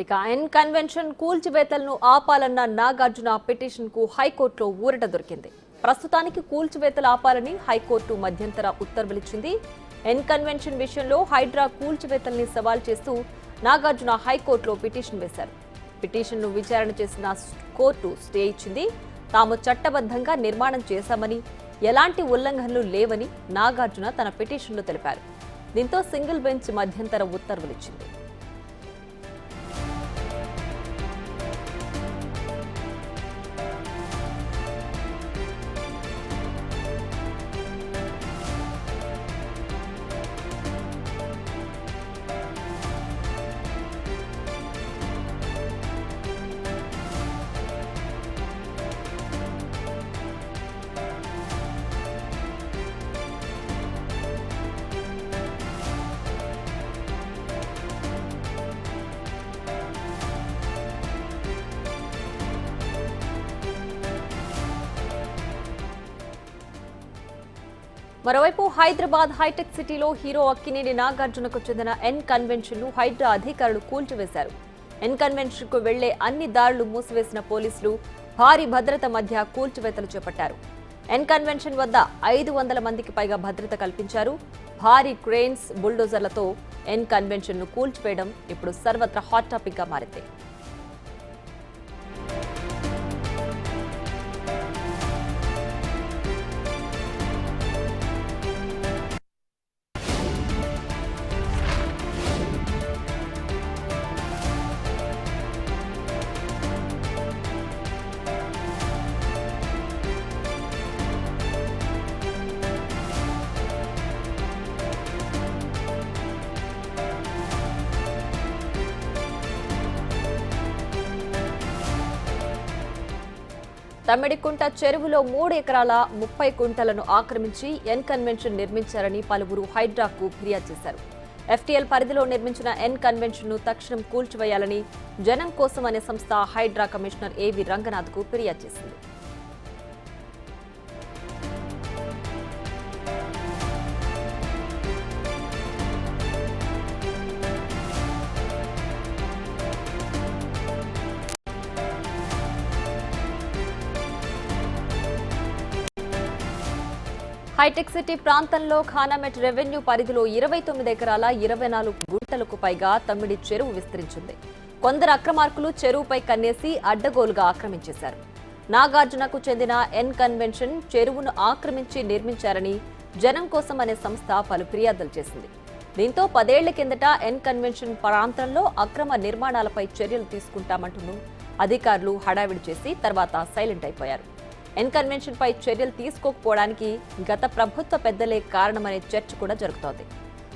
ఇక N convention కూల్చివేతలను ఆపాలన్న Nagarjuna petition కు హైకోర్టులో ఊరట దొరికింది. ప్రస్తుతానికి కూల్చివేతలు ఆపాలని హైకోర్టు మధ్యంతర ఉత్తర్వులిచ్చింది. ఎన్ కన్వెన్షన్ విషయంలో హైడ్రా కూల్చివేతల్ని సవాల్ చేస్తూ నాగార్జున హైకోర్టులో పిటిషన్ వేశారు. పిటిషన్ను విచారణ చేసిన కోర్టు స్టే ఇచ్చింది. తాము చట్టబద్ధంగా నిర్మాణం చేశామని, ఎలాంటి ఉల్లంఘనలు లేవని నాగార్జున తన పిటిషన్లో తెలిపారు. దీంతో సింగిల్ బెంచ్ మధ్యంతర ఉత్తర్వులిచ్చింది. మరోవైపు హైదరాబాద్ హైటెక్ సిటీలో హీరో అక్కినేని నాగార్జునకు చెందిన ఎన్ కన్వెన్షన్ ను హైడ్రా అధికారులు కూల్చివేశారు. ఎన్ కన్వెన్షన్ కు వెళ్లే అన్ని దారులు మూసివేసిన పోలీసులు భారీ భద్రత మధ్య కూల్చివేతలు చేపట్టారు. ఎన్ కన్వెన్షన్ వద్ద 500 మందికి పైగా భద్రత కల్పించారు. భారీ క్రేన్స్, బుల్డోజర్లతో ఎన్ కన్వెన్షన్ ను కూల్చివేయడం ఇప్పుడు సర్వత్రా హాట్ టాపిక్ గా మారింది. తమ్మిడికుంట చెరువులో 3 ఎకరాల 30 కుంటలను ఆక్రమించి ఎన్ కన్వెన్షన్ నిర్మించారని పలువురు హైడ్రాకు ఫిర్యాదు చేశారు. ఎఫ్టీఎల్ పరిధిలో నిర్మించిన ఎన్ కన్వెన్షన్ ను తక్షణం కూల్చివేయాలని జనం కోసం అనే సంస్థ హైడ్రా కమిషనర్ ఏవి రంగనాథ్ కు ఫిర్యాదు చేసింది. హైటెక్ సిటీ ప్రాంతంలో ఖానామెట్ రెవెన్యూ పరిధిలో 29 ఎకరాల 24 గుంటలకు పైగా తమ్మిడి చెరువు విస్తరించింది. కొందరు అక్రమార్కులు చెరువుపై కన్నేసి అడ్డగోలుగా ఆక్రమించేశారు. నాగార్జునకు చెందిన ఎన్ కన్వెన్షన్ చెరువును ఆక్రమించి నిర్మించారని జనం కోసం అనే సంస్థ పలు ఫిర్యాదులు చేసింది. దీంతో 10 ఏళ్ల కిందట ఎన్ కన్వెన్షన్ ప్రాంతంలో అక్రమ నిర్మాణాలపై చర్యలు తీసుకుంటామంటూ అధికారులు హడావిడి చేసి తర్వాత సైలెంట్ అయిపోయారు. ఎన్ కన్వెన్షన్ పై చర్యలు తీసుకోకపోవడానికి గత ప్రభుత్వ పెద్దలే కారణమనే చర్చ కూడా జరుగుతోంది.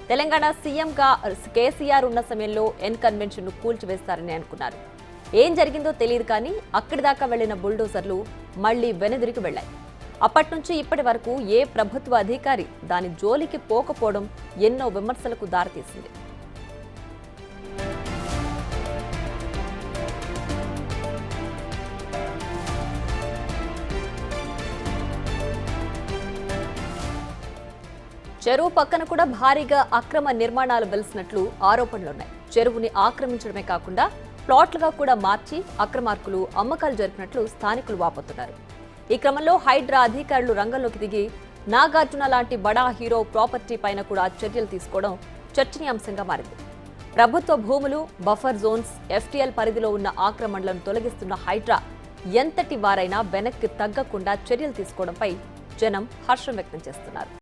తెలంగాణ సీఎంగా కేసీఆర్ ఉన్న సమయంలో ఎన్ కన్వెన్షన్ ను కూల్చివేస్తారని అనుకున్నారు. ఏం జరిగిందో తెలియదు కానీ అక్కడి దాకా వెళ్లిన బుల్డోజర్లు మళ్లీ వెనుదిరిగి వెళ్లాయి. అప్పటి నుంచి ఇప్పటి వరకు ఏ ప్రభుత్వ అధికారి దాని జోలికి పోకపోవడం ఎన్నో విమర్శలకు దారితీసింది. చెరువు పక్కన కూడా భారీగా అక్రమ నిర్మాణాలు వెలిసినట్లు ఆరోపణలున్నాయి. చెరువుని ఆక్రమించడమే కాకుండా ప్లాట్లుగా కూడా మార్చి అక్రమార్కులు అమ్మకాలు జరిపినట్లు స్థానికులు వాపోతున్నారు. ఈ క్రమంలో హైడ్రా అధికారులు రంగంలోకి దిగి నాగార్జున లాంటి బడా హీరో ప్రాపర్టీ పైన కూడా చర్యలు తీసుకోవడం చర్చనీయాంశంగా మారింది. ప్రభుత్వ భూములు, బఫర్ జోన్స్, ఎఫ్టీఎల్ పరిధిలో ఉన్న ఆక్రమణలను తొలగిస్తున్న హైడ్రా ఎంతటి వారైనా వెనక్కి తగ్గకుండా చర్యలు తీసుకోవడంపై జనం హర్షం వ్యక్తం చేస్తున్నారు.